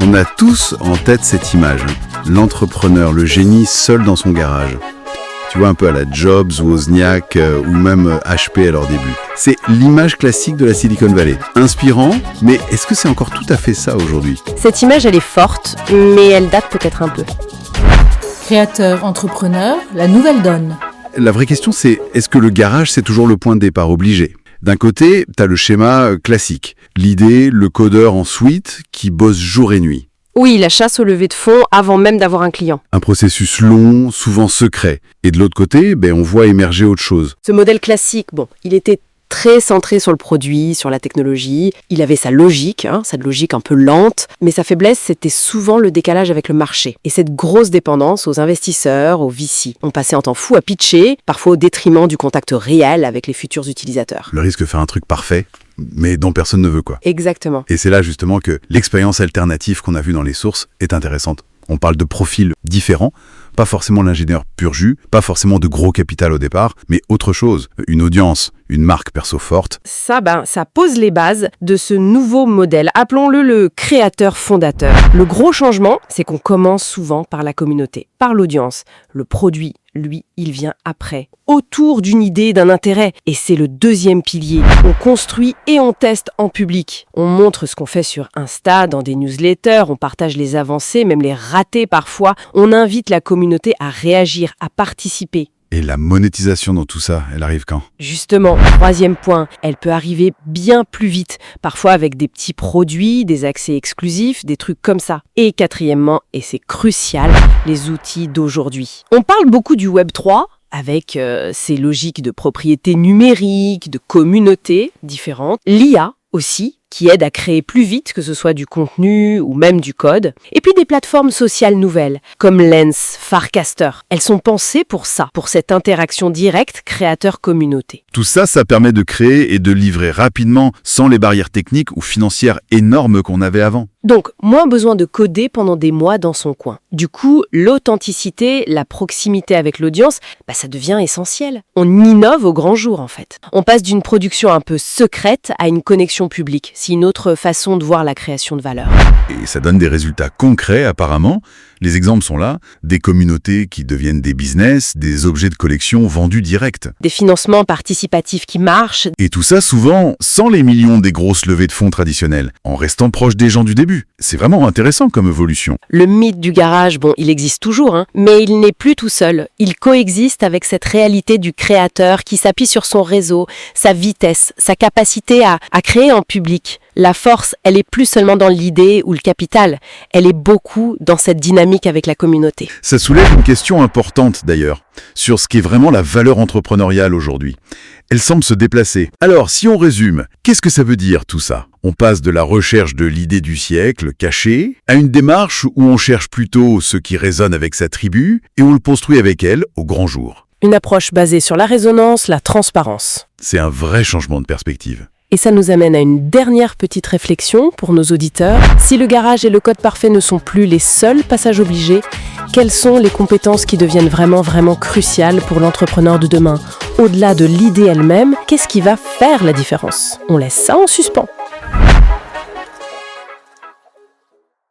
On a tous en tête cette image, l'entrepreneur, le génie seul dans son garage. Tu vois, un peu à la Jobs, Wozniak ou même HP à leur début. C'est l'image classique de la Silicon Valley. Inspirant, mais est-ce que c'est encore tout à fait ça aujourd'hui ? Cette image, elle est forte, mais elle date peut-être un peu. Créateur, entrepreneur, la nouvelle donne. La vraie question, c'est est-ce que le garage, c'est toujours le point de départ obligé ? D'un côté, tu as le schéma classique. L'idée, le codeur en suite qui bosse jour et nuit. Oui, la chasse au lever de fonds avant même d'avoir un client. Un processus long, souvent secret. Et de l'autre côté, on voit émerger autre chose. Ce modèle classique, il était très centré sur le produit, sur la technologie. Il avait sa logique, cette logique un peu lente, mais sa faiblesse, c'était souvent le décalage avec le marché. Et cette grosse dépendance aux investisseurs, aux VC. On passait un temps fou à pitcher, parfois au détriment du contact réel avec les futurs utilisateurs. Le risque de faire un truc parfait, mais dont personne ne veut quoi. Exactement. Et c'est là justement que l'expérience alternative qu'on a vue dans les sources est intéressante. On parle de profils différents, pas forcément l'ingénieur pur jus, pas forcément de gros capital au départ, mais autre chose, une audience, une marque perso forte. Ça pose les bases de ce nouveau modèle. Appelons-le le créateur-fondateur. Le gros changement, c'est qu'on commence souvent par la communauté, par l'audience. Le produit, lui, il vient après, autour d'une idée, d'un intérêt. Et c'est le deuxième pilier. On construit et on teste en public. On montre ce qu'on fait sur Insta, dans des newsletters, on partage les avancées, même les ratés parfois. On invite la communauté à réagir, à participer. Et la monétisation dans tout ça, elle arrive quand ? Justement, troisième point, elle peut arriver bien plus vite, parfois avec des petits produits, des accès exclusifs, des trucs comme ça. Et quatrièmement, et c'est crucial, les outils d'aujourd'hui. On parle beaucoup du Web 3, avec ses logiques de propriété numérique, de communautés différentes. L'IA aussi, qui aide à créer plus vite, que ce soit du contenu ou même du code. Et puis des plateformes sociales nouvelles, comme Lens, Farcaster. Elles sont pensées pour ça, pour cette interaction directe créateur-communauté. Tout ça, ça permet de créer et de livrer rapidement, sans les barrières techniques ou financières énormes qu'on avait avant. Donc, moins besoin de coder pendant des mois dans son coin. Du coup, l'authenticité, la proximité avec l'audience, ça devient essentiel. On innove au grand jour, en fait. On passe d'une production un peu secrète à une connexion publique. C'est une autre façon de voir la création de valeur. Et ça donne des résultats concrets, apparemment. Les exemples sont là. Des communautés qui deviennent des business, des objets de collection vendus direct. Des financements participatifs qui marchent. Et tout ça, souvent, sans les millions des grosses levées de fonds traditionnelles, en restant proche des gens du début. C'est vraiment intéressant comme évolution. Le mythe du garage, il existe toujours, mais il n'est plus tout seul. Il coexiste avec cette réalité du créateur qui s'appuie sur son réseau, sa vitesse, sa capacité à créer en public. La force, elle est plus seulement dans l'idée ou le capital, elle est beaucoup dans cette dynamique avec la communauté. Ça soulève une question importante d'ailleurs, sur ce qu'est vraiment la valeur entrepreneuriale aujourd'hui. Elle semble se déplacer. Alors, si on résume, qu'est-ce que ça veut dire tout ça ? On passe de la recherche de l'idée du siècle, cachée, à une démarche où on cherche plutôt ce qui résonne avec sa tribu et on le construit avec elle au grand jour. Une approche basée sur la résonance, la transparence. C'est un vrai changement de perspective. Et ça nous amène à une dernière petite réflexion pour nos auditeurs. Si le garage et le code parfait ne sont plus les seuls passages obligés, quelles sont les compétences qui deviennent vraiment cruciales pour l'entrepreneur de demain ? Au-delà de l'idée elle-même, qu'est-ce qui va faire la différence ? On laisse ça en suspens.